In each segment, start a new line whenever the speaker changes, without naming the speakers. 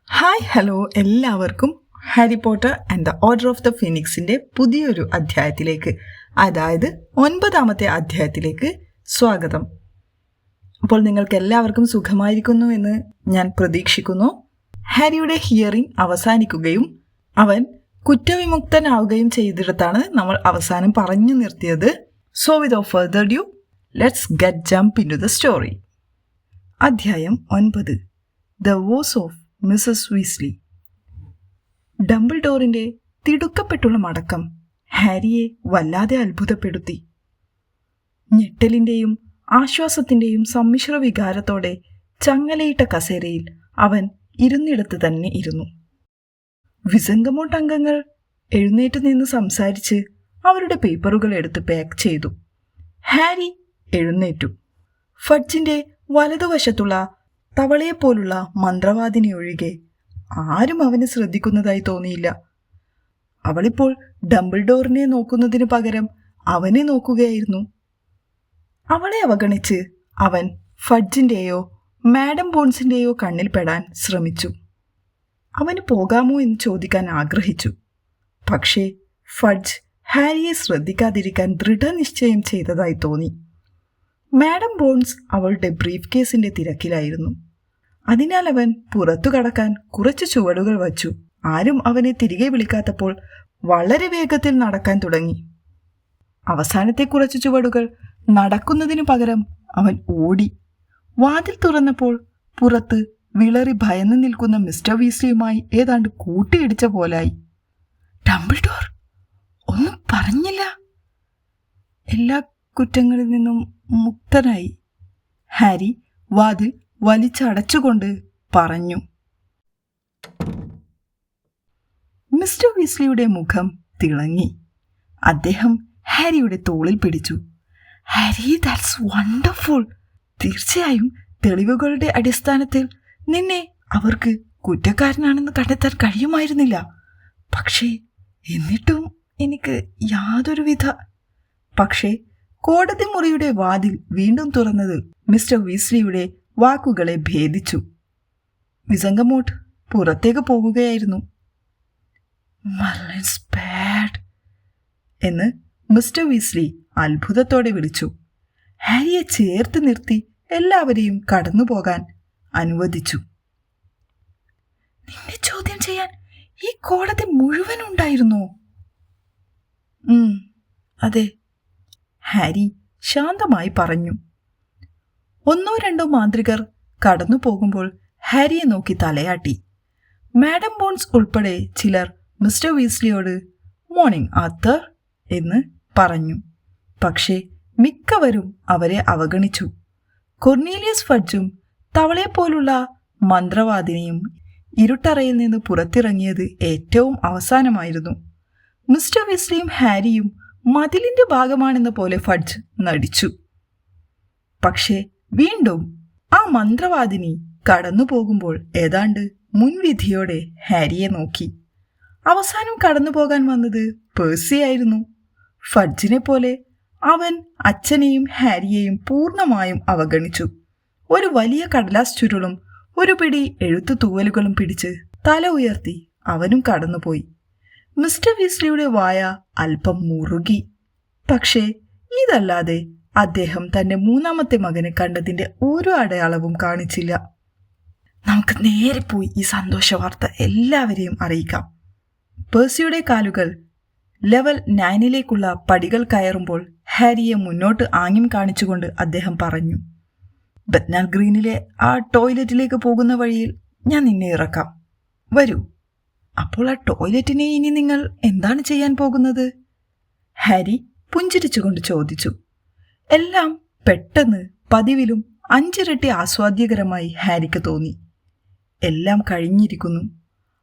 Hi hello എല്ലാവർക്കും Harry Potter and the order of the ഫിനിക്സിൻ്റെ പുതിയൊരു അധ്യായത്തിലേക്ക്, അതായത് 9ാമത്തെ അധ്യായത്തിലേക്ക് സ്വാഗതം. അപ്പോൾ നിങ്ങൾക്ക് എല്ലാവർക്കും സുഖമായിരിക്കുന്നു എന്ന് ഞാൻ പ്രതീക്ഷിക്കുന്നു. ഹാരിയുടെ ഹിയറിംഗ് അവസാനിക്കുകയും അവൻ കുറ്റവിമുക്തനാവുകയും ചെയ്തിടത്താണ് നമ്മൾ അവസാനം പറഞ്ഞു നിർത്തിയത്. So without further due, let's get jump into the story. അധ്യായം 9, the woes of Mrs Weasley. ഡംബിൾഡോറിന്റെ തിടുക്കപ്പെട്ടുള്ള മടക്കം ഹാരിയെ വല്ലാതെ അത്ഭുതപ്പെടുത്തി. ഞെട്ടലിന്റെയും ആശ്വാസത്തിന്റെയും സമ്മിശ്ര വികാരത്തോടെ ചങ്ങലയിട്ട കസേരയിൽ അവൻ ഇരുന്നിടത്ത് തന്നെ ഇരുന്നു. വിസംഗമോട്ട് അംഗങ്ങൾ എഴുന്നേറ്റ് നിന്ന് സംസാരിച്ച് അവരുടെ പേപ്പറുകൾ എടുത്ത് പാക്ക് ചെയ്തു. ഹാരി എഴുന്നേറ്റു. ഫഡ്ജിന്റെ വലതുവശത്തുള്ള തവളയെപ്പോലുള്ള മന്ത്രവാദിനി ഒഴികെ ആരും അവനെ ശ്രദ്ധിക്കുന്നതായി തോന്നിയില്ല. അവളിപ്പോൾ ഡംബിൾഡോറിനെ നോക്കുന്നതിന് പകരം അവനെ നോക്കുകയായിരുന്നു. അവളെ അവഗണിച്ച് അവൻ ഫഡ്ജിന്റെയോ മാഡം ബോൺസിന്റെയോ കണ്ണിൽ പെടാൻ ശ്രമിച്ചു. അവന് പോകാമോ എന്ന് ചോദിക്കാൻ ആഗ്രഹിച്ചു. പക്ഷേ ഫഡ്ജ് ഹാരിയെ ശ്രദ്ധിക്കാതിരിക്കാൻ ദൃഢനിശ്ചയം ചെയ്തതായി തോന്നി. മാഡം ബോൺസ് അവളുടെ ബ്രീഫ് കേസിന്റെ തിരക്കിലായിരുന്നു. അതിനാൽ അവൻ പുറത്തു കടക്കാൻ കുറച്ച് ചുവടുകൾ വച്ചു. ആരും അവനെ തിരികെ വിളിക്കാത്തപ്പോൾ വളരെ വേഗത്തിൽ നടക്കാൻ തുടങ്ങി. അവസാനത്തെ കുറച്ച് ചുവടുകൾ നടക്കുന്നതിനു പകരം അവൻ ഓടി. വാതിൽ തുറന്നപ്പോൾ പുറത്ത് വിളറി ഭയന്ന് നിൽക്കുന്ന മിസ്റ്റർ വീസ്ലിയുമായി ഏതാണ്ട് കൂട്ടിയിടിച്ച പോലായി. ഡംബിൾഡോർ ഒന്നും പറഞ്ഞില്ല. എല്ലാ കുറ്റങ്ങളിൽ നിന്നും മുക്തനായി. ഹാരി വാതിൽ വലിച്ചടച്ചുകൊണ്ട് പറഞ്ഞു. മിസ്റ്റർ വീസ്ലിയുടെ മുഖം തിളങ്ങി. അദ്ദേഹം ഹാരിയുടെ തോളിൽ പിടിച്ചു. Harry, that's wonderful. തീർച്ചയായും തെളിവുകളുടെ അടിസ്ഥാനത്തിൽ നിന്നെ അവർക്ക് കുറ്റക്കാരനാണെന്ന് കണ്ടെത്താൻ കഴിയുമായിരുന്നില്ല. പക്ഷേ എന്നിട്ടും എനിക്ക് പക്ഷേ കോടതി മുറിയുടെ വാതിൽ വീണ്ടും തുറന്നത് മിസ്റ്റർ വീസ്ലിയുടെ വാക്കുകളെ ഭേദിച്ചു. വിസംഗമോട്ട് പുറത്തേക്ക് പോകുകയായിരുന്നു. മർലിൻസ് ബാഡ് എന്ന് മിസ്റ്റർ വീസ്ലി അത്ഭുതത്തോടെ വിളിച്ചു. ഹാരിയെ ചേർത്ത് നിർത്തി എല്ലാവരെയും കടന്നുപോകാൻ അനുവദിച്ചു. നിന്നെ ചോദ്യം ചെയ്യാൻ ഈ കോടതി മുഴുവൻ ഉണ്ടായിരുന്നോ? അതെ, ഹാരി ശാന്തമായി പറഞ്ഞു. 1-2 മാന്ത്രികർ കടന്നു പോകുമ്പോൾ ഹാരിയെ നോക്കി തലയാട്ടി. മാഡം ബോൺസ് ഉൾപ്പെടെ ചിലർ മിസ്റ്റർ വീസ്ലിയോട് മോർണിംഗ് ആർത്തർ എന്ന് പറഞ്ഞു. പക്ഷേ മിക്കവരും അവരെ അവഗണിച്ചു. കൊർണീലിയസ് ഫഡ്ജും തവളയെപ്പോലുള്ള മന്ത്രവാദിനിയും ഇരുട്ടറയിൽ നിന്ന് പുറത്തിറങ്ങിയത് ഏറ്റവും അവസാനമായിരുന്നു. മിസ്റ്റർ വീസ്ലിയും ഹാരിയും മതിലിന്റെ ഭാഗമാണെന്ന പോലെ ഫഡ്ജ് നടിച്ചു. പക്ഷേ വീണ്ടും ആ മന്ത്രവാദിനി കടന്നു പോകുമ്പോൾ ഏതാണ്ട് മുൻവിധിയോടെ ഹാരിയെ നോക്കി. അവസാനം കടന്നു പോകാൻ വന്നത് പേഴ്സിയായിരുന്നു. ഫഡ്ജിനെ പോലെ അവൻ അച്ഛനെയും ഹാരിയെയും പൂർണ്ണമായും അവഗണിച്ചു. ഒരു വലിയ കടലാസ് ചുരുളും ഒരു പിടി എഴുത്തു തൂവലുകളും പിടിച്ച് തല ഉയർത്തി അവനും കടന്നുപോയി. മിസ്റ്റർ വീസ്ലിയുടെ വായ അല്പം മുറുകി. പക്ഷേ ഇതല്ലാതെ അദ്ദേഹം തന്റെ 3ാമത്തെ മകനെ കണ്ടതിന്റെ ഒരു അടയാളവും കാണിച്ചില്ല. നമുക്ക് നേരെ പോയി ഈ സന്തോഷ വാർത്ത എല്ലാവരെയും അറിയിക്കാം. പേഴ്സിയുടെ കാലുകൾ ലെവൽ 9 പടികൾ കയറുമ്പോൾ ഹാരിയെ മുന്നോട്ട് ആംഗ്യം കാണിച്ചുകൊണ്ട് അദ്ദേഹം പറഞ്ഞു. ബെത്നാൽ ഗ്രീനിലെ ആ ടോയ്ലറ്റിലേക്ക് പോകുന്ന വഴിയിൽ ഞാൻ നിന്നെ ഇറക്കാം. വരൂ. അപ്പോൾ ആ ടോയ്ലറ്റിനെ ഇനി നിങ്ങൾ എന്താണ് ചെയ്യാൻ പോകുന്നത്? ഹാരി പുഞ്ചിരിച്ചുകൊണ്ട് ചോദിച്ചു. എല്ലാം പെട്ടെന്ന് പതിവിലും 5 ഇരട്ടി ആസ്വാദ്യകരമായി ഹാരിക്ക് തോന്നി. എല്ലാം കഴിഞ്ഞിരിക്കുന്നു.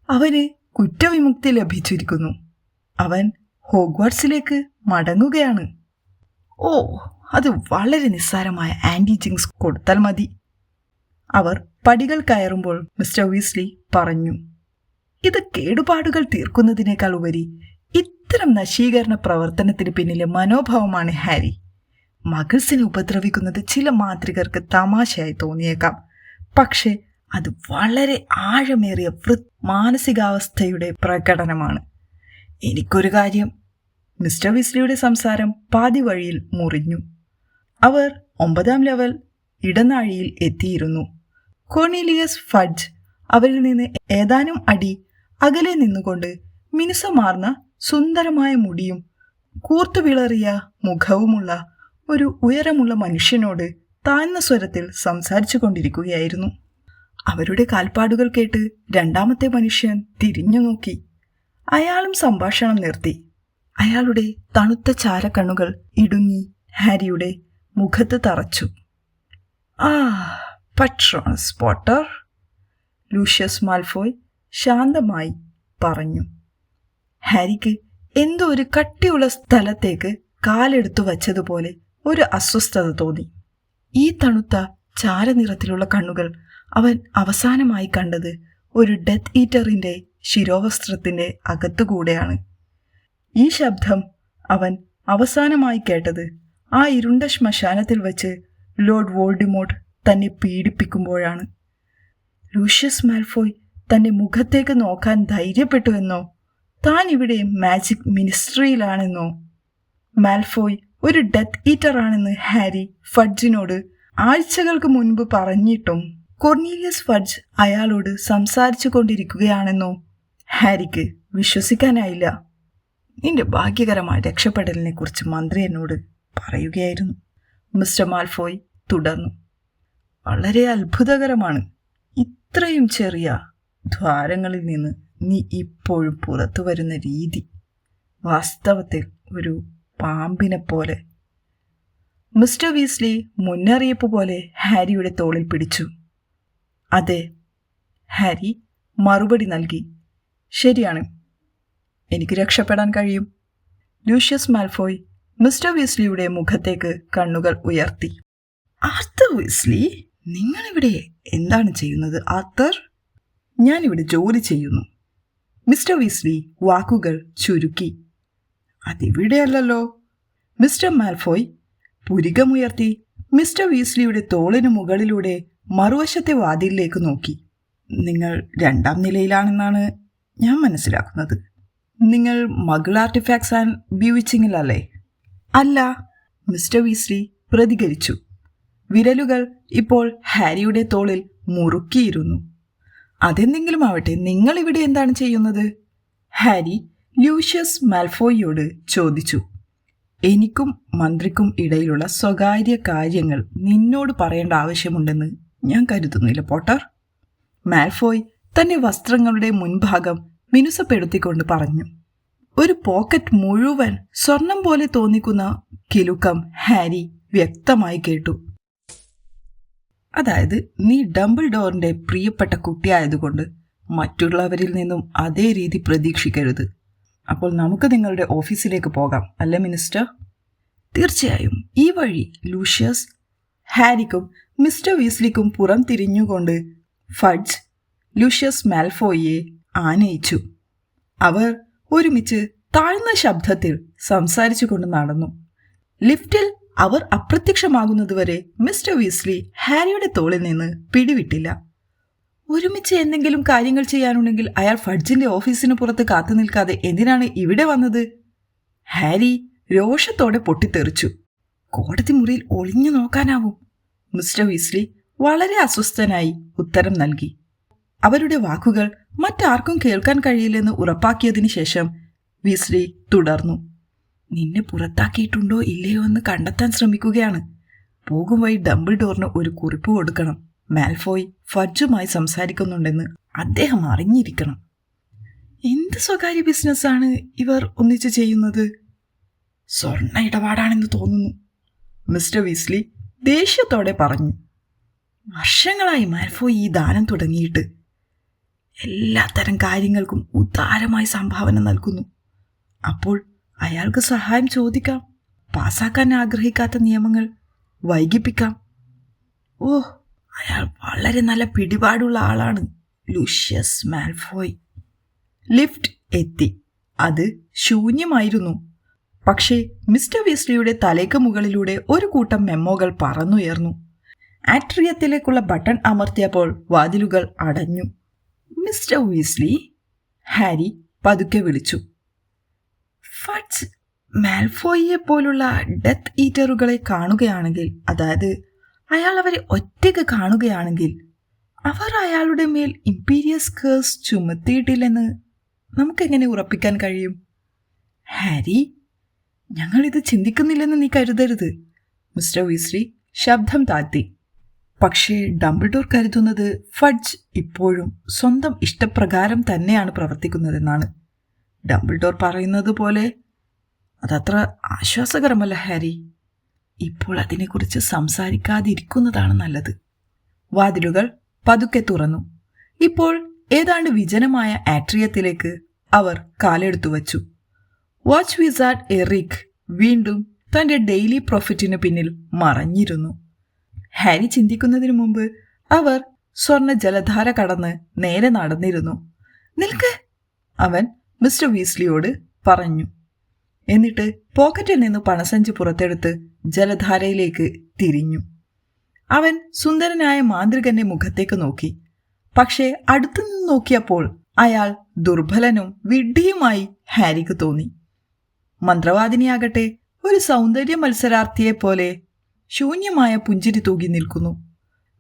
അവന് കുറ്റവിമുക്തി ലഭിച്ചിരിക്കുന്നു. അവൻ ഹോഗ്വാർട്സിലേക്ക് മടങ്ങുകയാണ്. ഓ, അത് വളരെ നിസ്സാരമായ ആന്റി ജിങ്സ് കൊടുത്താൽ മതി. അവർ പടികൾ കയറുമ്പോൾ മിസ്റ്റർ വീസ്ലി പറഞ്ഞു. ഇത് കേടുപാടുകൾ തീർക്കുന്നതിനേക്കാൾ ഉപരി ഇത്തരം നശീകരണ പ്രവർത്തനത്തിന് പിന്നിലെ മനോഭാവമാണ് ഹാരി. മഗൾസിനെ ഉപദ്രവിക്കുന്നത് ചില മാന്ത്രികർക്ക് തമാശയായി തോന്നിയേക്കാം. പക്ഷേ അത് വളരെ ആഴമേറിയ മാനസികാവസ്ഥയുടെ പ്രകടനമാണ്. എനിക്കൊരു കാര്യം. മിസ്റ്റർ വീസ്ലിയുടെ സംസാരം പാതി വഴിയിൽ മുറിഞ്ഞു. അവർ 9-ാം ലെവൽ ഇടനാഴിയിൽ എത്തിയിരുന്നു. കോർണീലിയസ് ഫഡ്ജ് അവരിൽ നിന്ന് ഏതാനും അടി അകലെ നിന്നുകൊണ്ട് മിനുസമാർന്ന സുന്ദരമായ മുടിയും കൂർത്തുവിളറിയ മുഖവുമുള്ള ഒരു ഉയരമുള്ള മനുഷ്യനോട് താഴ്ന്ന സ്വരത്തിൽ സംസാരിച്ചു കൊണ്ടിരിക്കുകയായിരുന്നു. അവരുടെ കാൽപ്പാടുകൾ കേട്ട് രണ്ടാമത്തെ മനുഷ്യൻ തിരിഞ്ഞു നോക്കി. അയാളും സംഭാഷണം നിർത്തി. അയാളുടെ തണുത്ത ചാരക്കണ്ണുകൾ ഇടുങ്ങി ഹാരിയുടെ മുഖത്ത് തറച്ചു. പട്രോണസ് പോട്ടർ, ലൂഷ്യസ് മാൽഫോയ് ശാന്തമായി പറഞ്ഞു. ഹാരിക്ക് എന്തോ ഒരു കട്ടിയുള്ള സ്ഥലത്തേക്ക് കാലെടുത്തു വച്ചതുപോലെ ഒരു അസ്വസ്ഥത തോന്നി. ഈ തണുത്ത ചാരനിറത്തിലുള്ള കണ്ണുകൾ അവൻ അവസാനമായി കണ്ടത് ഒരു ഡെത്ത് ഈറ്ററിന്റെ ശിരോവസ്ത്രത്തിന്റെ അകത്തുകൂടെയാണ്. ഈ ശബ്ദം അവൻ അവസാനമായി കേട്ടത് ആ ഇരുണ്ട ശ്മശാനത്തിൽ വെച്ച് ലോർഡ് വോൾഡിമോർട്ട് തന്നെ പീഡിപ്പിക്കുമ്പോഴാണ്. ലൂഷ്യസ് മാൽഫോയ് തന്റെ മുഖത്തേക്ക് നോക്കാൻ ധൈര്യപ്പെട്ടുവെന്നോ താൻ ഇവിടെ മാജിക് മിനിസ്ട്രിയിലാണെന്നോ മാൽഫോയ് ഒരു ഡെത്ത് ഈറ്റർ ആണെന്ന് ഹാരി ഫഡ്ജിനോട് ആഴ്ചകൾക്ക് മുൻപ് പറഞ്ഞിട്ടും കോർണീലിയസ് ഫഡ്ജ് അയാളോട് സംസാരിച്ചു കൊണ്ടിരിക്കുകയാണെന്നോ ഹാരിക്ക് വിശ്വസിക്കാനായില്ല. നിന്റെ ഭാഗ്യകരമായ രക്ഷപ്പെടലിനെ കുറിച്ച് മന്ത്രി എന്നോട് പറയുകയായിരുന്നു, മിസ്റ്റർ മാൽഫോയ് തുടർന്നു. വളരെ അത്ഭുതകരമാണ്. ഇത്രയും ചെറിയ ദ്വാരങ്ങളിൽ നിന്ന് നീ ഇപ്പോഴും പുറത്തു വരുന്ന രീതി. വാസ്തവത്തിൽ ഒരു പാമ്പിനെ പോലെ. മിസ്റ്റർ വീസ്ലി മുന്നറിയിപ്പ് പോലെ ഹാരിയുടെ തോളിൽ പിടിച്ചു. അതെ, ഹാരി മറുപടി നൽകി. ശരിയാണ്, എനിക്ക് രക്ഷപ്പെടാൻ കഴിയും. ലൂഷ്യസ് മാൽഫോയ് മിസ്റ്റർ വീസ്ലിയുടെ മുഖത്തേക്ക് കണ്ണുകൾ ഉയർത്തി. ആർത്തർ വീസ്ലി, നിങ്ങളിവിടെ എന്താണ് ചെയ്യുന്നത് ആർത്തർ? ഞാനിവിടെ ജോലി ചെയ്യുന്നു. മിസ്റ്റർ വീസ്ലി വാക്കുകൾ ചുരുക്കി. അതിവിടെയല്ലോ. മിസ്റ്റർ മാൽഫോയ് പുരികമുയർത്തി മിസ്റ്റർ വീസ്ലിയുടെ തോളിനു മുകളിലൂടെ മറുവശത്തെ വാതിലിലേക്ക് നോക്കി. നിങ്ങൾ 2-ാം നിലയിലാണെന്നാണ് ഞാൻ മനസ്സിലാക്കുന്നത്. നിങ്ങൾ മഗിൾ ആർട്ടിഫാക്ട്സ് ആൻഡ് ബ്യൂവിച്ചിങ്ങിലല്ലേ? അല്ല, മിസ്റ്റർ വീസ്ലി പ്രതികരിച്ചു. വിരലുകൾ ഇപ്പോൾ ഹാരിയുടെ തോളിൽ മുറുക്കിയിരുന്നു. അതെന്തെങ്കിലും ആവട്ടെ, നിങ്ങൾ ഇവിടെ എന്താണ് ചെയ്യുന്നത്? ഹാരി ലൂഷ്യസ് മാൽഫോയിയോട് ചോദിച്ചു. എനിക്കും മന്ത്രിക്കും ഇടയിലുള്ള സ്വകാര്യ കാര്യങ്ങൾ നിന്നോട് പറയേണ്ട ആവശ്യമുണ്ടെന്ന് ഞാൻ കരുതുന്നില്ല പോട്ടർ. മാൽഫോയ് തന്റെ വസ്ത്രങ്ങളുടെ മുൻഭാഗം മിനുസപ്പെടുത്തിക്കൊണ്ട് പറഞ്ഞു. ഒരു പോക്കറ്റ് മുഴുവൻ സ്വർണം പോലെ തോന്നിക്കുന്ന കിലുക്കം ഹാരി വ്യക്തമായി കേട്ടു. അതായത്, നീ ഡംബിൾഡോറിന്റെ പ്രിയപ്പെട്ട കുട്ടിയായതുകൊണ്ട് മറ്റുള്ളവരിൽ നിന്നും അതേ രീതി പ്രതീക്ഷിക്കരുത്. അപ്പോൾ നമുക്ക് നിങ്ങളുടെ ഓഫീസിലേക്ക് പോകാം അല്ലേ മിനിസ്റ്റർ? തീർച്ചയായും, ഈ വഴി. ലൂഷ്യസ് ഹാരിക്കും മിസ്റ്റർ വീസ്ലിക്കും പുറം തിരിഞ്ഞുകൊണ്ട് ഫഡ്ജ് ലൂഷ്യസ് മാൽഫോയിയെ ആനയിച്ചു. അവർ ഒരുമിച്ച് താഴ്ന്ന ശബ്ദത്തിൽ സംസാരിച്ചുകൊണ്ട് നടന്നു. ലിഫ്റ്റിൽ അവർ അപ്രത്യക്ഷമാകുന്നതുവരെ മിസ്റ്റർ വീസ്ലി ഹാരിയുടെ തോളിൽ നിന്ന് പിടിവിട്ടില്ല. ഒരുമിച്ച് എന്തെങ്കിലും കാര്യങ്ങൾ ചെയ്യാനുണ്ടെങ്കിൽ അയാൾ ഫഡ്ജിന്റെ ഓഫീസിന് പുറത്ത് കാത്തു നിൽക്കാതെ എന്തിനാണ് ഇവിടെ വന്നത്? ഹാരി രോഷത്തോടെ പൊട്ടിത്തെറിച്ചു. കോടതി മുറിയിൽ ഒളിഞ്ഞു നോക്കാനാവും. മിസ്റ്റർ വീസ്ലി വളരെ അസ്വസ്ഥനായി ഉത്തരം നൽകി. അവരുടെ വാക്കുകൾ മറ്റാർക്കും കേൾക്കാൻ കഴിയില്ലെന്ന് ഉറപ്പാക്കിയതിനു ശേഷം വീസ്ലി തുടർന്നു. നിന്നെ പുറത്താക്കിയിട്ടുണ്ടോ ഇല്ലയോ എന്ന് കണ്ടെത്താൻ ശ്രമിക്കുകയാണ്. പോകും വഴി ഡംബിൾഡോറിന് ഒരു കുറിപ്പ് കൊടുക്കണം. മാൽഫോയ് ഫഡ്ജുമായി സംസാരിക്കുന്നുണ്ടെന്ന് അദ്ദേഹം അറിഞ്ഞിരിക്കണം. എന്ത് സ്വകാര്യ ബിസിനസ്സാണ് ഇവർ ഒന്നിച്ച് ചെയ്യുന്നത്? സ്വർണ്ണ ഇടപാടാണെന്ന് തോന്നുന്നു, മിസ്റ്റർ വീസ്ലി ദേഷ്യത്തോടെ പറഞ്ഞു. വർഷങ്ങളായി മാൽഫോയ് ഈ ദാനം തുടങ്ങിയിട്ട് എല്ലാത്തരം കാര്യങ്ങൾക്കും ഉദാരമായി സംഭാവന നൽകുന്നു. അപ്പോൾ അയാൾക്ക് സഹായം ചോദിക്കാം. പാസാക്കാൻ ആഗ്രഹിക്കാത്ത നിയമങ്ങൾ വൈകിപ്പിക്കാം. അയാൾ വളരെ നല്ല പിടിപാടുള്ള ആളാണ്, ലൂഷ്യസ് മാൽഫോയ്. ലിഫ്റ്റ് എത്തി. അത് ശൂന്യമായിരുന്നു. പക്ഷേ മിസ്റ്റർ വീസ്ലിയുടെ തലയ്ക്ക് മുകളിലൂടെ ഒരു കൂട്ടം മെമ്മോകൾ പറന്നുയർന്നു. ആട്രിയത്തിലേക്കുള്ള ബട്ടൺ അമർത്തിയപ്പോൾ വാതിലുകൾ അടഞ്ഞു. മിസ്റ്റർ വീസ്ലി, ഹാരി പതുക്കെ വിളിച്ചു. ഫഡ്ജ് മാൽഫോയിയെ പോലുള്ള ഡെത്ത് ഈറ്ററുകളെ കാണുകയാണെങ്കിൽ, അതായത് അയാൾ അവരെ ഒറ്റയ്ക്ക് കാണുകയാണെങ്കിൽ, അവർ അയാളുടെ മേൽ ഇംപീരിയസ് കേഴ്സ് ചുമത്തിയിട്ടില്ലെന്ന് നമുക്കെങ്ങനെ ഉറപ്പിക്കാൻ കഴിയും? ഹാരി, ഞങ്ങളിത് ചിന്തിക്കുന്നില്ലെന്ന് നീ കരുതരുത്. മിസ്റ്റർ വീസ്ലി ശബ്ദം താഴ്ത്തി. പക്ഷേ ഡംബിൾഡോർ കരുതുന്നത് ഫഡ്ജ് ഇപ്പോഴും സ്വന്തം ഇഷ്ടപ്രകാരം തന്നെയാണ് പ്രവർത്തിക്കുന്നതെന്നാണ്. ഡംബിൾഡോർ പറയുന്നത് പോലെ അതത്ര ആശ്വാസകരമല്ല ഹാരി. ഇപ്പോൾ അതിനെക്കുറിച്ച് സംസാരിക്കാതിരിക്കുന്നതാണ് നല്ലത്. വാതിലുകൾ പതുക്കെ തുറന്നു. ഇപ്പോൾ ഏതാണ്ട് വിജനമായ ആട്രിയത്തിലേക്ക് അവർ കാലെടുത്തു വച്ചു. വാച്ച് വിസാർഡ് എറിക് വീണ്ടും തൻ്റെ ഡെയിലി പ്രോഫിറ്റിന് പിന്നിൽ മറഞ്ഞിരുന്നു. ഹാരി ചിന്തിക്കുന്നതിനു മുമ്പ് അവർ സ്വർണ്ണ ജലധാര കടന്ന് നേരെ നടന്നിരുന്നു. നിൽക്ക്, അവൻ മിസ്റ്റർ വീസ്ലിയോട് പറഞ്ഞു. എന്നിട്ട് പോക്കറ്റിൽ നിന്ന് പണസഞ്ചി പുറത്തെടുത്ത് ജലധാരയിലേക്ക് തിരിഞ്ഞു. അവൻ സുന്ദരനായ മാന്ത്രികന്റെ മുഖത്തേക്ക് നോക്കി. പക്ഷേ അടുത്തുനിന്ന് നോക്കിയപ്പോൾ അയാൾ ദുർബലനും വിഡ്ഢിയുമായി ഹാരിക്ക് തോന്നി. മന്ത്രവാദിനിയാകട്ടെ ഒരു സൗന്ദര്യ മത്സരാർത്ഥിയെപ്പോലെ ശൂന്യമായ പുഞ്ചിരി തൂകി നിൽക്കുന്നു.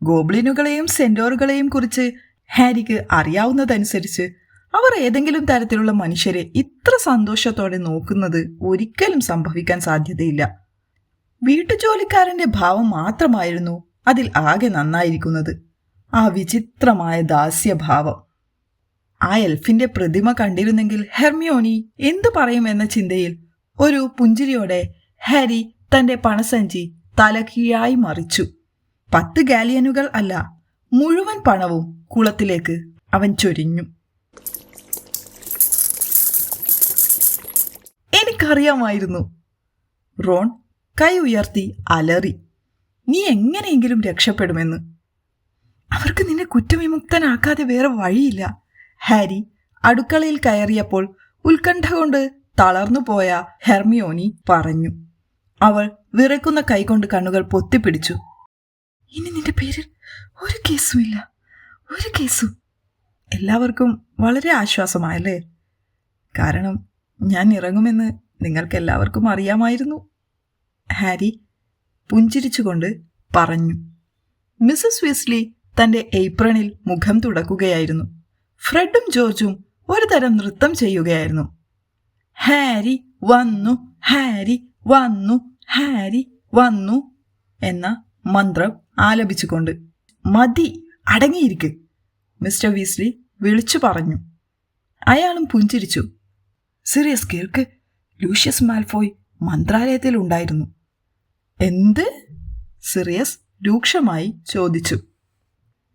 ഗോബ്ലിനുകളെയും സെന്റോറുകളെയും കുറിച്ച് ഹാരിക്ക് അറിയാവുന്നതനുസരിച്ച് അവർ ഏതെങ്കിലും തരത്തിലുള്ള മനുഷ്യരെ ഇത്ര സന്തോഷത്തോടെ നോക്കുന്നത് ഒരിക്കലും സംഭവിക്കാൻ സാധ്യതയില്ല. വീട്ടുജോലിക്കാരന്റെ ഭാവം മാത്രമായിരുന്നു അതിൽ ആകെ നന്നായിരിക്കുന്നത്. ആ വിചിത്രമായ ദാസ്യഭാവം. ആ എൽഫിന്റെ പ്രതിമ കണ്ടിരുന്നെങ്കിൽ ഹെർമിയോണി എന്തു പറയുമെന്ന ചിന്തയിൽ ഒരു പുഞ്ചിരിയോടെ ഹാരി തന്റെ പണസഞ്ചി തലകീഴായി മറിച്ചു. 10 ഗാലിയനുകൾ അല്ല, മുഴുവൻ പണവും കുളത്തിലേക്ക് അവൻ ചൊരിഞ്ഞു. എനിക്കറിയാമായിരുന്നു, റോൺ കൈ ഉയർത്തി അലറി. നീ എങ്ങനെയെങ്കിലും രക്ഷപ്പെടുമെന്ന്. അവർക്ക് നിന്നെ കുറ്റവിമുക്തനാക്കാതെ വേറെ വഴിയില്ല. ഹാരി അടുക്കളയിൽ കയറിയപ്പോൾ ഉത്കണ്ഠ കൊണ്ട് തളർന്നുപോയ ഹെർമിയോണി പറഞ്ഞു. അവൾ വിറയ്ക്കുന്ന കൈകൊണ്ട് കണ്ണുകൾ പൊത്തിപ്പിടിച്ചു. ഇനി നിന്റെ പേരിൽ ഒരു കേസുമില്ല, ഒരു കേസും. എല്ലാവർക്കും വളരെ ആശ്വാസമായല്ലേ? കാരണം ഞാൻ ഇറങ്ങുമെന്ന് നിങ്ങൾക്കെല്ലാവർക്കും അറിയാമായിരുന്നു, ഹാരി പുഞ്ചിരിച്ചുകൊണ്ട് പറഞ്ഞു. മിസ്സസ് വീസ്ലി തന്റെ ഏപ്രണിൽ മുഖം തുടക്കുകയായിരുന്നു. ഫ്രെഡും ജോർജും ഒരു തരം നൃത്തം ചെയ്യുകയായിരുന്നു. ഹാരി വന്നു, ഹാരി വന്നു, ഹാരി വന്നു എന്ന മന്ത്രം ആലപിച്ചുകൊണ്ട്. മതി, അടങ്ങിയിരിക്ക്, മിസ്റ്റർ വീസ്ലി വിളിച്ചു പറഞ്ഞു. അയാളും പുഞ്ചിരിച്ചു. സിറിയസ് കേൾക്ക്, ലൂഷ്യസ് മാൽഫോയ് മന്ത്രാലയത്തിൽ ഉണ്ടായിരുന്നു. എന്ത്? സിറിയസ് രൂക്ഷമായി ചോദിച്ചു.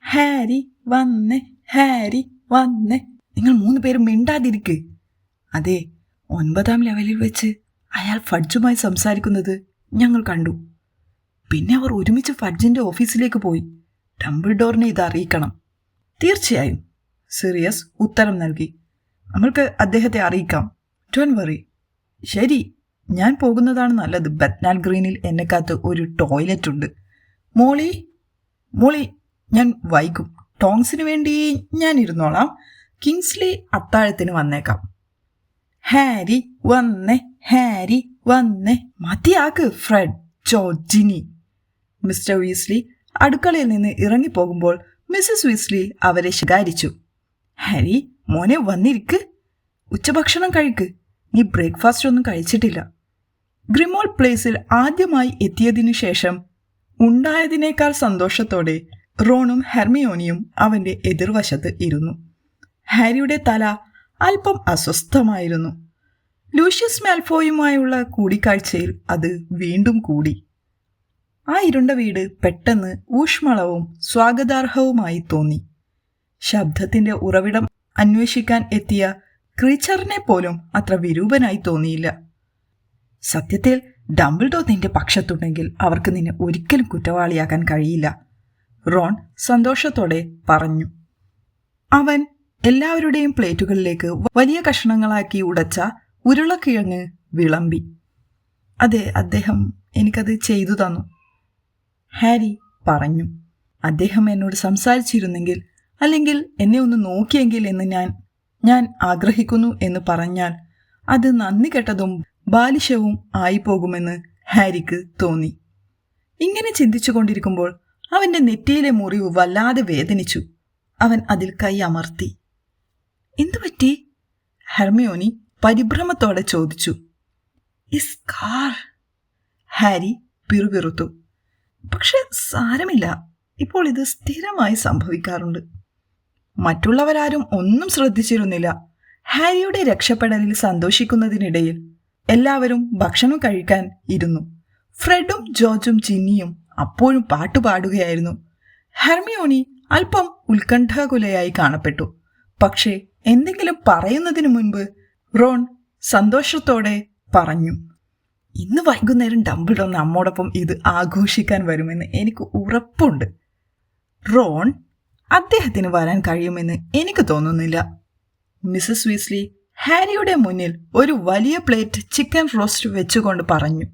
ഹാരി വന്നേ, ഹാരി വന്നേ. നിങ്ങൾ 3 പേരും മിണ്ടാതിരിക്ക്. അതെ, 9ാം ലെവലിൽ വെച്ച് അയാൾ ഫഡ്ജുമായി സംസാരിക്കുന്നത് ഞങ്ങൾ കണ്ടു. പിന്നെ അവർ ഒരുമിച്ച് ഫഡ്ജിന്റെ ഓഫീസിലേക്ക് പോയി. ഡംബിൾഡോറിനെ ഇത് അറിയിക്കണം. തീർച്ചയായും, സിറിയസ് ഉത്തരം നൽകി. നമ്മൾക്ക് അദ്ദേഹത്തെ അറിയിക്കാം. Don't worry. ശരി, ഞാൻ പോകുന്നതാണ് നല്ലത്. ബെത്നാൽ ഗ്രീനിൽ എന്നെ കാത്ത് ഒരു ടോയ്ലറ്റ് ഉണ്ട്. മോളി, മോളി, ഞാൻ വൈകും. ടോങ്സിന് വേണ്ടി ഞാൻ ഇരുന്നോളാം. കിങ്സ്ലി അത്താഴത്തിന് വന്നേക്കാം. ഹാരി വന്നേ, ഹാരി വന്നേ. മതിയാക്ക് ഫ്രെഡ്, ജോർജിനി. മിസ്റ്റർ വീസ്ലി അടുക്കളയിൽ നിന്ന് ഇറങ്ങിപ്പോകുമ്പോൾ മിസ്സസ് വീസ്ലി അവരെ ശകാരിച്ചു. ഹാരി മോനെ വന്നിരിക്ക്, ഉച്ചഭക്ഷണം കഴിക്ക്. നീ ബ്രേക്ക്ഫാസ്റ്റ് ഒന്നും കഴിച്ചിട്ടില്ല. ഗ്രിമോൾ പ്ലേസിൽ ആദ്യമായി എത്തിയതിനു ശേഷം ഉണ്ടായതിനേക്കാൾ സന്തോഷത്തോടെ റോണും ഹെർമിയോണിയും അവന്റെ എതിർവശത്ത് ഇരുന്നു. ഹാരിയുടെ തല അല്പം അസ്വസ്ഥമായിരുന്നു. ലൂഷ്യസ് മാൽഫോയുമായുള്ള കൂടിക്കാഴ്ചയിൽ അത് വീണ്ടും കൂടി. ആ ഇരുണ്ട വീട് പെട്ടെന്ന് ഊഷ്മളവും സ്വാഗതാർഹവുമായി തോന്നി. ശബ്ദത്തിന്റെ ഉറവിടം അന്വേഷിക്കാൻ എത്തിയ ക്രീച്ചറിനെ പോലും അത്ര വിരൂപനായി തോന്നിയില്ല. സത്യത്തിൽ ഡംബിൾഡോർ നിന്റെ പക്ഷത്തുണ്ടെങ്കിൽ അവർക്ക് നിന്നെ ഒരിക്കലും കുറ്റവാളിയാക്കാൻ കഴിയില്ല, റോൺ സന്തോഷത്തോടെ പറഞ്ഞു. അവൻ എല്ലാവരുടെയും പ്ലേറ്റുകളിലേക്ക് വലിയ കഷ്ണങ്ങളാക്കി ഉടച്ച ഉരുളക്കിഴങ്ങ് വിളമ്പി. അതെ, അദ്ദേഹം എനിക്കത് ചെയ്തു തന്നു, ഹാരി പറഞ്ഞു. അദ്ദേഹം എന്നോട് സംസാരിച്ചിരുന്നെങ്കിൽ, അല്ലെങ്കിൽ എന്നെ ഒന്ന് നോക്കിയെങ്കിൽ എന്ന് ഞാൻ ആഗ്രഹിക്കുന്നു എന്ന് പറഞ്ഞാൽ അത് നന്ദി കെട്ടതും ബാലിശവും ആയിപ്പോകുമെന്ന് ഹാരിക്ക് തോന്നി. ഇങ്ങനെ ചിന്തിച്ചു കൊണ്ടിരിക്കുമ്പോൾ അവൻ്റെ നെറ്റിയിലെ മുറിവ് വല്ലാതെ വേദനിച്ചു. അവൻ അതിൽ കൈ അമർത്തി. എന്തുപറ്റി? ഹെർമിയോനി പരിഭ്രമത്തോടെ ചോദിച്ചു. ഇസ്കാർ. ഹാരി പിറുപിറുത്തു. പക്ഷെ സാരമില്ല, ഇപ്പോൾ ഇത് സ്ഥിരമായി സംഭവിക്കാറുണ്ട്. മറ്റുള്ളവരാരും ഒന്നും ശ്രദ്ധിച്ചിരുന്നില്ല. ഹാരിയുടെ രക്ഷപ്പെടലിൽ സന്തോഷിക്കുന്നതിനിടയിൽ എല്ലാവരും ഭക്ഷണം കഴിക്കാൻ ഇരുന്നു. ഫ്രെഡും ജോർജും ജിന്നിയും അപ്പോഴും പാട്ടുപാടുകയായിരുന്നു. ഹെർമിയോണി അല്പം ഉത്കണ്ഠാകുലയായി കാണപ്പെട്ടു. പക്ഷേ എന്തെങ്കിലും പറയുന്നതിനു മുൻപ് റോൺ സന്തോഷത്തോടെ പറഞ്ഞു, ഇന്ന് വൈകുന്നേരം ഡംബിൾഡോർ നമ്മോടൊപ്പം ഇത് ആഘോഷിക്കാൻ വരുമെന്ന് എനിക്ക് ഉറപ്പുണ്ട്. റോൺ, അദ്ദേഹത്തിന് വരാൻ കഴിയുമെന്ന് എനിക്ക് തോന്നുന്നില്ല. മിസസ് വീസ്ലി ഹാരിയുടെ മുന്നിൽ ഒരു വലിയ പ്ലേറ്റ് ചിക്കൻ റോസ്റ്റ് വെച്ചുകൊണ്ട് പറഞ്ഞു.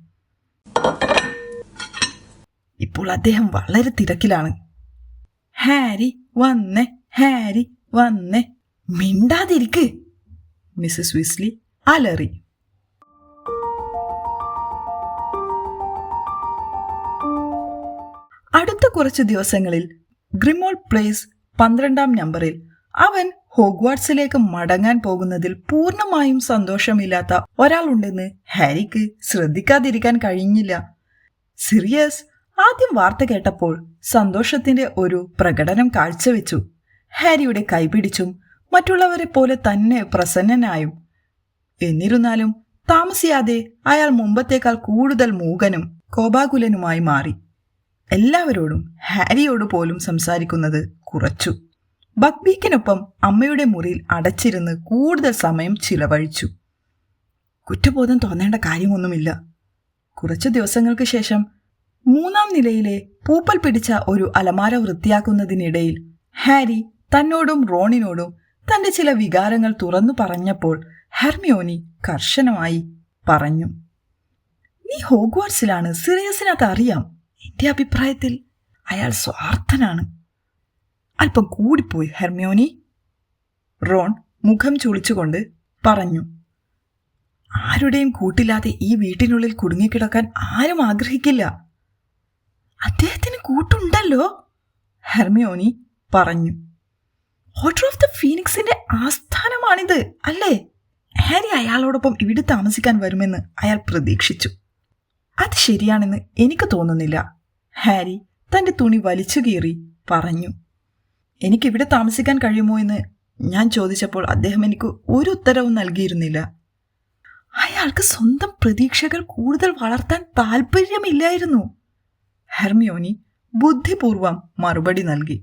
ഇപ്പോൾ അദ്ദേഹം വളരെ തിരക്കിലാണ്. ഹാരി വന്നേ, ഹാരി വന്നേ. മിണ്ടാതിരിക്ക്, മിസസ് വീസ്ലി അലറി. അടുത്ത കുറച്ച് ദിവസങ്ങളിൽ ഗ്രിമോൾഡ് പ്ലേസ് 12-ാം നമ്പറിൽ അവൻ ഹോഗ്വാർട്സിലേക്ക് മടങ്ങാൻ പോകുന്നതിൽ പൂർണ്ണമായും സന്തോഷമില്ലാത്ത ഒരാളുണ്ടെന്ന് ഹാരിക്ക് ശ്രദ്ധിക്കാതിരിക്കാൻ കഴിഞ്ഞില്ല. സിറിയസ് ആദ്യം വാർത്ത കേട്ടപ്പോൾ സന്തോഷത്തിന്റെ ഒരു പ്രകടനം കാഴ്ചവെച്ചു. ഹാരിയുടെ കൈപിടിച്ചും മറ്റുള്ളവരെ പോലെ തന്നെ പ്രസന്നനായും. എന്നിരുന്നാലും താമസിയാതെ അയാൾ മുമ്പത്തേക്കാൾ കൂടുതൽ മൂകനും കോപാകുലനുമായി മാറി. എല്ലാവരോടും ഹാരിയോട് പോലും സംസാരിക്കുന്നത് കുറച്ചു. ബക്ബീക്കിനൊപ്പം അമ്മയുടെ മുറിയിൽ അടച്ചിരുന്ന് കൂടുതൽ സമയം ചിലവഴിച്ചു. കുറ്റബോധം തോന്നേണ്ട കാര്യമൊന്നുമില്ല. കുറച്ചു ദിവസങ്ങൾക്ക് ശേഷം 3-ാം നിലയിലെ പൂപ്പൽ പിടിച്ച ഒരു അലമാര വൃത്തിയാക്കുന്നതിനിടയിൽ ഹാരി തന്നോടും റോണിനോടും തന്റെ ചില വികാരങ്ങൾ തുറന്നു പറഞ്ഞപ്പോൾ ഹെർമിയോനി കർശനമായി പറഞ്ഞു, നീ ഹോഗ്വാർട്സിലാണ്, സിറിയസിനകത്ത് അറിയാം. എന്റെ അഭിപ്രായത്തിൽ അയാൾ സ്വാർത്ഥനാണ്. അല്പം കൂടിപ്പോയി ഹെർമിയോനി. റോൺ മുഖം ചുളിച്ചുകൊണ്ട് പറഞ്ഞു. ആരുടെയും കൂട്ടില്ലാതെ ഈ വീട്ടിനുള്ളിൽ കുടുങ്ങിക്കിടക്കാൻ ആരും ആഗ്രഹിക്കില്ല. അദ്ദേഹത്തിന് കൂട്ടുണ്ടല്ലോ, ഹെർമിയോനി പറഞ്ഞു. ഓർഡർ ഓഫ് ദ ഫീനിക്സിന്റെ ആസ്ഥാനമാണിത് അല്ലേ? ഹാരി അയാളോടൊപ്പം ഇവിടെ താമസിക്കാൻ വരുമെന്ന് അയാൾ പ്രതീക്ഷിച്ചു. അത് ശരിയാണെന്ന് എനിക്ക് തോന്നുന്നില്ല, ഹാരി തന്റെ തുണി വലിച്ചു കീറി പറഞ്ഞു. എനിക്കിവിടെ താമസിക്കാൻ കഴിയുമോ എന്ന് ഞാൻ ചോദിച്ചപ്പോൾ അദ്ദേഹം എനിക്ക് ഒരു ഉത്തരവും നൽകിയിരുന്നില്ല. അയാൾക്ക് സ്വന്തം പ്രതീക്ഷകൾ കൂടുതൽ വളർത്താൻ താല്പര്യമില്ലായിരുന്നു, ഹെർമിയോനി ബുദ്ധിപൂർവം മറുപടി നൽകി.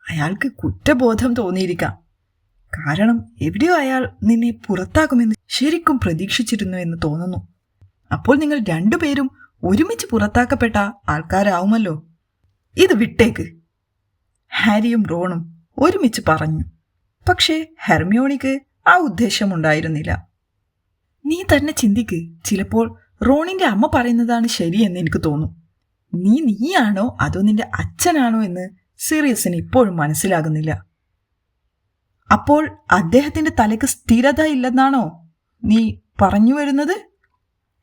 അയാൾക്ക് കുറ്റബോധം തോന്നിയിരിക്കാം. കാരണം എവിടെയോ അയാൾ നിന്നെ പുറത്താക്കുമെന്ന് ശരിക്കും പ്രതീക്ഷിച്ചിരുന്നു എന്ന് തോന്നുന്നു. അപ്പോൾ നിങ്ങൾ രണ്ടുപേരും ഒരുമിച്ച് പുറത്താക്കപ്പെട്ട ആൾക്കാരാവുമല്ലോ. ഇത് വിട്ടേക്ക്, ഹാരിയും റോണും ഒരുമിച്ച് പറഞ്ഞു. പക്ഷേ ഹെർമിയോണിക്ക് ആ ഉദ്ദേശമുണ്ടായിരുന്നില്ല. നീ തന്നെ ചിന്തിക്ക്, ചിലപ്പോൾ റോണിന്റെ അമ്മ പറയുന്നതാണ് ശരിയെന്ന് എനിക്ക് തോന്നും. നീയാണോ അതോ നിന്റെ അച്ഛനാണോ എന്ന് സിറിയസിന് ഇപ്പോഴും മനസ്സിലാകുന്നില്ല. അപ്പോൾ അദ്ദേഹത്തിന്റെ തലയ്ക്ക് സ്ഥിരത ഇല്ലെന്നാണോ നീ പറഞ്ഞു വരുന്നത്?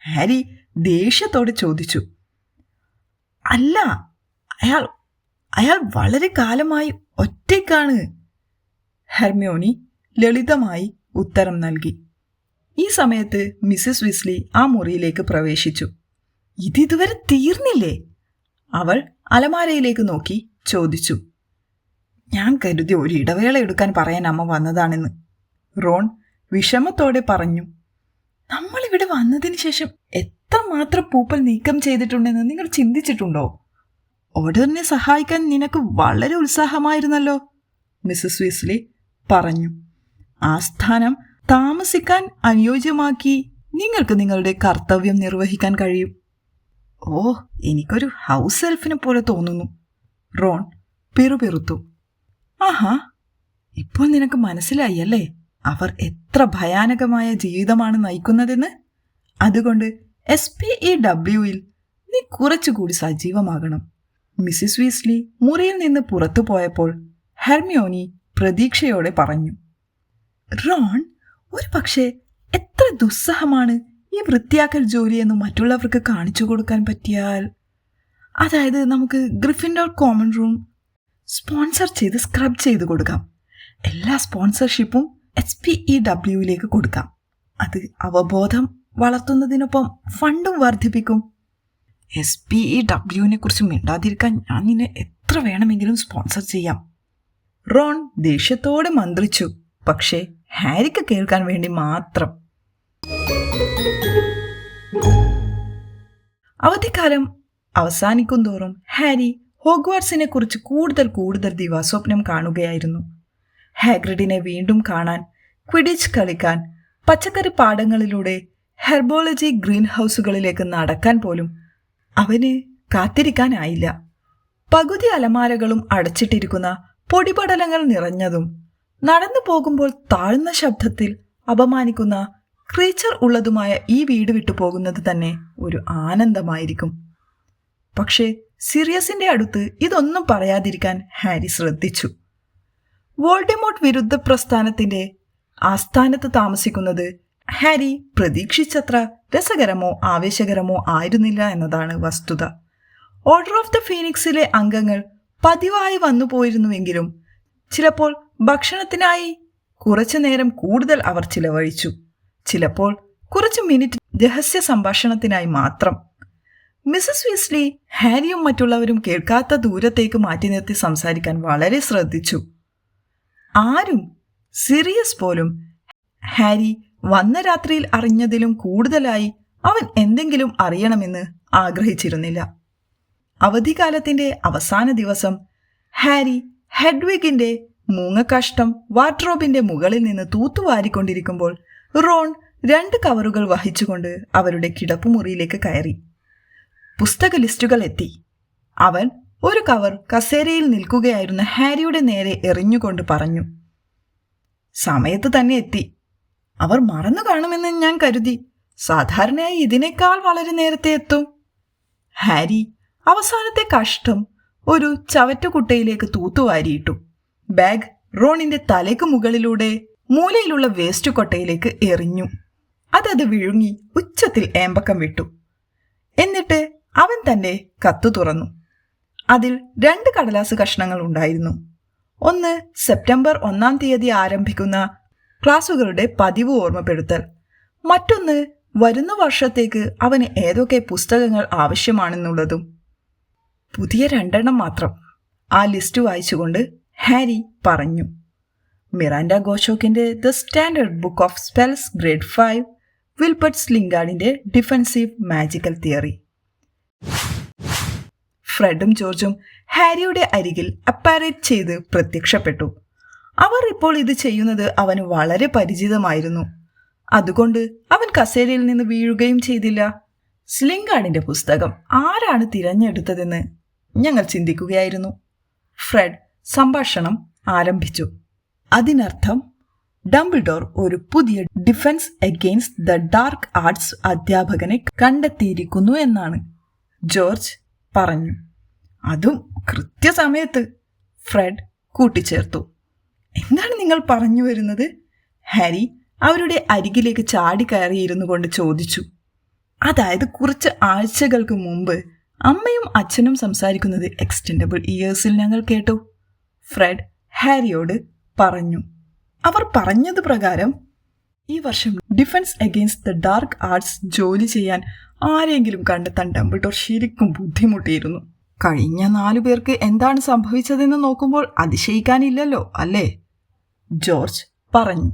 ഹാരി ദേഷ്യത്തോടെ ചോദിച്ചു. അല്ല, അയാൾ വളരെ കാലമായി ഒറ്റയ്ക്കാണ്, ഹെർമിയോണി ലളിതമായി ഉത്തരം നൽകി. ഈ സമയത്ത് മിസസ് വീസ്ലി ആ മുറിയിലേക്ക് പ്രവേശിച്ചു. ഇതിതുവരെ തീർന്നില്ലേ? അവൾ അലമാരയിലേക്ക് നോക്കി ചോദിച്ചു. ഞാൻ കരുതി ഒരു ഇടവേള എടുക്കാൻ പറയാൻ അമ്മ വന്നതാണെന്ന്, റോൺ വിഷമത്തോടെ പറഞ്ഞു. നമ്മളിവിടെ വന്നതിന് ശേഷം എത്രമാത്രം പൂപ്പൽ നീക്കം ചെയ്തിട്ടുണ്ടെന്ന് നിങ്ങൾ ചിന്തിച്ചിട്ടുണ്ടോ? ഓർഡറിനെ സഹായിക്കാൻ നിനക്ക് വളരെ ഉത്സാഹമായിരുന്നല്ലോ, മിസസ് വീസ്ലി പറഞ്ഞു. ആ സ്ഥാനം താമസിക്കാൻ അനുയോജ്യമാക്കി നിങ്ങൾക്ക് നിങ്ങളുടെ കർത്തവ്യം നിർവഹിക്കാൻ കഴിയും. ഓ, എനിക്കൊരു ഹൗസ് എൽഫിനെ പോലെ തോന്നുന്നു, റോൺ പിറുപിറുത്തു. ആഹാ, ഇപ്പോൾ നിനക്ക് മനസ്സിലായി അല്ലേ അവർ എത്ര ഭയാനകമായ ജീവിതമാണ് നയിക്കുന്നതെന്ന്? അതുകൊണ്ട് SPEWയിൽ നീ കുറച്ചുകൂടി സജീവമാകണം. മിസ്സിസ് വീസ്ലി മുറിയിൽ നിന്ന് പുറത്തു പോയപ്പോൾ ഹെർമിയോണി പ്രതീക്ഷയോടെ പറഞ്ഞു, റോൺ, ഒരു പക്ഷേ എത്ര ദുസ്സഹമാണ് ഈ വൃത്തിയാക്കൽ ജോലിയെന്ന് മറ്റുള്ളവർക്ക് കാണിച്ചു കൊടുക്കാൻ പറ്റിയാൽ. അതായത് നമുക്ക് ഗ്രിഫിൻഡോർ കോമൺ റൂം സ്പോൺസർ ചെയ്ത് സ്ക്രബ് ചെയ്ത് കൊടുക്കാം. എല്ലാ സ്പോൺസർഷിപ്പും HPEWയിലേക്ക് കൊടുക്കാം. അത് അവബോധം വളർത്തുന്നതിനൊപ്പം ഫണ്ടും വർദ്ധിപ്പിക്കും. SPEWനെ കുറിച്ച് മിണ്ടാതിരിക്കാൻ ഞാൻ നിന്നെ എത്ര വേണമെങ്കിലും സ്പോൺസർ ചെയ്യാം. റോൺ ദേഷ്യത്തോടെ മന്ത്രിച്ചു. പക്ഷേ ഹാരിക്ക് കേൾക്കാൻ വേണ്ടി മാത്രം. അവധിക്കാലം അവസാനിക്കും തോറും ഹാരി ഹോഗ്വാർട്സിനെ കുറിച്ച് കൂടുതൽ ദിവാസ്വപ്നം കാണുകയായിരുന്നു. ഹാഗ്രിഡിനെ വീണ്ടും കാണാൻ, ക്വിഡിച്ച് കളിക്കാൻ, പച്ചക്കറി പാടങ്ങളിലൂടെ ഹെർബോളജി ഗ്രീൻ ഹൗസുകളിലേക്ക് നടക്കാൻ പോലും അവന് കാത്തിരിക്കാനായില്ല. പകുതി അലമാരകളും അടച്ചിട്ടിരിക്കുന്ന പൊടിപടലങ്ങൾ നിറഞ്ഞതും നടന്നു പോകുമ്പോൾ താഴ്ന്ന ശബ്ദത്തിൽ അപമാനിക്കുന്ന ക്രീച്ചർ ഉള്ളതുമായ ഈ വീട് വിട്ടു പോകുന്നത് തന്നെ ഒരു ആനന്ദമായിരിക്കും. പക്ഷേ സിറിയസിന്റെ അടുത്ത് ഇതൊന്നും പറയാതിരിക്കാൻ ഹാരി ശ്രദ്ധിച്ചു. വോൾഡെമോർട്ട് വിരുദ്ധ പ്രസ്ഥാനത്തിന്റെ ആസ്ഥാനത്ത് താമസിക്കുന്നത് ഹാരി പ്രതീക്ഷിച്ചത്ര രസകരമോ ആവേശകരമോ ആയിരുന്നില്ല എന്നതാണ് വസ്തുത. ഓർഡർ ഓഫ് ദ ഫീനിക്സിലെ അംഗങ്ങൾ പതിവായി വന്നു പോയിരുന്നുവെങ്കിലും ചിലപ്പോൾ ഭക്ഷണത്തിനായി കുറച്ചു നേരം കൂടുതൽ അവർ ചിലവഴിച്ചു. ചിലപ്പോൾ കുറച്ച് മിനിറ്റ് രഹസ്യ സംഭാഷണത്തിനായി മാത്രം. മിസ്സസ് വീസ്ലി ഹാരിയും മറ്റുള്ളവരും കേൾക്കാത്ത ദൂരത്തേക്ക് മാറ്റി നിർത്തി സംസാരിക്കാൻ വളരെ ശ്രദ്ധിച്ചു. ആരും, സിറിയസ് പോലും, ഹാരി വന്ന രാത്രിയിൽ അറിഞ്ഞതിലും കൂടുതലായി അവൻ എന്തെങ്കിലും അറിയണമെന്ന് ആഗ്രഹിച്ചിരുന്നില്ല. അവധിക്കാലത്തിന്റെ അവസാന ദിവസം ഹാരി ഹെഡ്വിഗിന്റെ മൂങ്ങക്കാഷ്ടം വാർഡ്രോബിന്റെ മുകളിൽ നിന്ന് തൂത്തുവാരിക്കൊണ്ടിരിക്കുമ്പോൾ റോൺ 2 കവറുകൾ വഹിച്ചുകൊണ്ട് അവരുടെ കിടപ്പുമുറിയിലേക്ക് കയറി. പുസ്തക ലിസ്റ്റുകൾ എത്തി. അവൻ ഒരു കവർ കസേരയിൽ നിൽക്കുകയായിരുന്ന ഹാരിയുടെ നേരെ എറിഞ്ഞുകൊണ്ട് പറഞ്ഞു, സമയത്ത് തന്നെ എത്തി. അവർ മറന്നു കാണുമെന്ന് ഞാൻ കരുതി. സാധാരണയായി ഇതിനേക്കാൾ വളരെ നേരത്തെ എത്തും. ഹാരി അവസാനത്തെ കഷ്ടം ഒരു ചവറ്റുകുട്ടയിലേക്ക് തൂത്തുവാരിയിട്ടു. ബാഗ് റോണിന്റെ തലയ്ക്ക് മുകളിലൂടെ മൂലയിലുള്ള വേസ്റ്റ് കൊട്ടയിലേക്ക് എറിഞ്ഞു. അതത് വിഴുങ്ങി ഉച്ചത്തിൽ ഏമ്പക്കം വിട്ടു. എന്നിട്ട് അവൻ തന്റെ കത്ത് തുറന്നു. അതിൽ 2 കടലാസ് കഷ്ണങ്ങൾ ഉണ്ടായിരുന്നു. ഒന്ന് സെപ്റ്റംബർ 1-ാം തീയതി ആരംഭിക്കുന്ന ക്ലാസുകളുടെ പതിവ് ഓർമ്മപ്പെടുത്തൽ. മറ്റൊന്ന് വരുന്ന വർഷത്തേക്ക് അവന് ഏതൊക്കെ പുസ്തകങ്ങൾ ആവശ്യമാണെന്നുള്ളതും. പുതിയ 2 എണ്ണം മാത്രം. ആ ലിസ്റ്റ് വായിച്ചുകൊണ്ട് ഹാരി പറഞ്ഞു, മിറാൻഡ ഗോഷോക്കിന്റെ the standard book of spells grade 5, Wilbert സ്ലിംഗാർഡിന്റെ ഡിഫെൻസീവ് മാജിക്കൽ തിയറി. ഫ്രെഡും ജോർജും ഹാരിയുടെ അരികിൽ അപ്പാരേറ്റ് ചെയ്ത് പ്രത്യക്ഷപ്പെട്ടു. അവർ ഇപ്പോൾ ഇത് ചെയ്യുന്നത് അവന് വളരെ പരിചിതമായിരുന്നു. അതുകൊണ്ട് അവൻ കസേരയിൽ നിന്ന് വീഴുകയും ചെയ്തില്ല. സ്ലിംഗാർഡിന്റെ പുസ്തകം ആരാണ് തിരഞ്ഞെടുത്തതെന്ന് ഞങ്ങൾ ചിന്തിക്കുകയായിരുന്നു. ഫ്രെഡ് സംഭാഷണം ആരംഭിച്ചു. അതിനർത്ഥം ഡംബിൾഡോർ ഒരു പുതിയ defence against the dark arts അധ്യാപകനെ കണ്ടെത്തിയിരിക്കുന്നു എന്നാണ്, ജോർജ് പറഞ്ഞു. അതും കൃത്യസമയത്ത്, ഫ്രെഡ് കൂട്ടിച്ചേർത്തു. എന്താണ് നിങ്ങൾ പറഞ്ഞു വരുന്നത്? ഹാരി അവരുടെ അരികിലേക്ക് ചാടിക്കയറിയിരുന്നു കൊണ്ട് ചോദിച്ചു. അതായത് കുറച്ച് ആഴ്ചകൾക്ക് മുമ്പ് അമ്മയും അച്ഛനും സംസാരിക്കുന്നത് എക്സ്റ്റെൻഡബിൾ ഇയേഴ്സിൽ ഞങ്ങൾ കേട്ടു, ഫ്രെഡ് ഹാരിയോട് പറഞ്ഞു. അവർ പറഞ്ഞത് പ്രകാരം ഈ വർഷം defence against the dark arts ജോലി ചെയ്യാൻ ആരെങ്കിലും കണ്ടെത്താൻ ഡംബിൾഡോർ ശരിക്കും ബുദ്ധിമുട്ടിയിരുന്നു. കഴിഞ്ഞ 4 പേർക്ക് എന്താണ് സംഭവിച്ചതെന്ന് നോക്കുമ്പോൾ അതിശയിക്കാനില്ലല്ലോ അല്ലേ? ജോർജ് പറഞ്ഞു.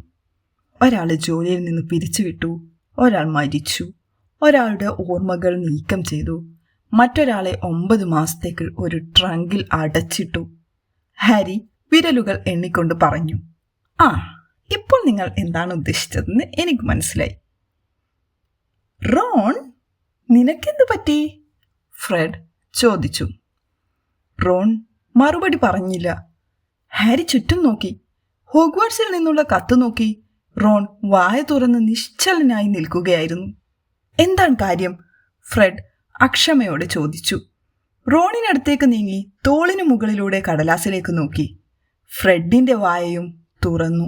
ഒരാളെ ജോലിയിൽ നിന്ന് പിരിച്ചുവിട്ടു, ഒരാൾ മരിച്ചു, ഒരാളുടെ ഓർമ്മകൾ നീക്കം ചെയ്തു, മറ്റൊരാളെ 9 മാസത്തേക്ക് ഒരു ട്രങ്കിൽ അടച്ചിട്ടു. ഹാരി വിരലുകൾ എണ്ണിക്കൊണ്ട് പറഞ്ഞു. ആ, ഇപ്പോൾ നിങ്ങൾ എന്താണ് ഉദ്ദേശിച്ചതെന്ന് എനിക്ക് മനസ്സിലായി. റോൺ, നിനക്കെന്ത് പറ്റി? ഫ്രെഡ് ചോദിച്ചു. റോൺ മറുപടി പറഞ്ഞില്ല. ഹാരി ചുറ്റും നോക്കി. ഹോഗ്വാർട്സിൽ നിന്നുള്ള കത്ത് നോക്കി റോൺ വായ തുറന്ന് നിശ്ചലനായി നിൽക്കുകയായിരുന്നു. എന്താണ് കാര്യം? ഫ്രെഡ് അക്ഷമയോടെ ചോദിച്ചു. റോണിനടുത്തേക്ക് നീങ്ങി തോളിന് മുകളിലൂടെ കടലാസിലേക്ക് നോക്കി. ഫ്രെഡിന്റെ വായയും തുറന്നു.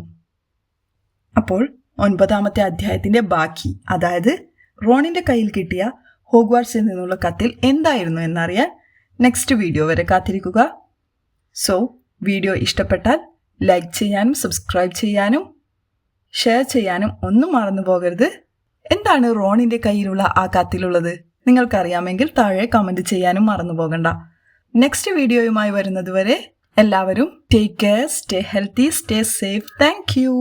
അപ്പോൾ 9-ാമത്തെ അധ്യായത്തിന്റെ ബാക്കി, അതായത് റോണിന്റെ കയ്യിൽ കിട്ടിയ ഹോഗ്വാർട്സിൽ നിന്നുള്ള കത്തിൽ എന്തായിരുന്നു എന്നറിയാൻ നെക്സ്റ്റ് വീഡിയോ വരെ കാത്തിരിക്കുക. സോ വീഡിയോ ഇഷ്ടപ്പെട്ടാൽ ലൈക്ക് ചെയ്യാനും സബ്സ്ക്രൈബ് ചെയ്യാനും ഷെയർ ചെയ്യാനും ഒന്നും മറന്നു പോകരുത്. എന്താണ് റോണിന്റെ കയ്യിലുള്ള ആ കത്തിലുള്ളത് നിങ്ങൾക്കറിയാമെങ്കിൽ താഴെ കമന്റ് ചെയ്യാനും മറന്നു പോകണ്ട. നെക്സ്റ്റ് വീഡിയോയുമായി വരുന്നത് വരെ എല്ലാവരും take care, stay healthy, stay safe. Thank you.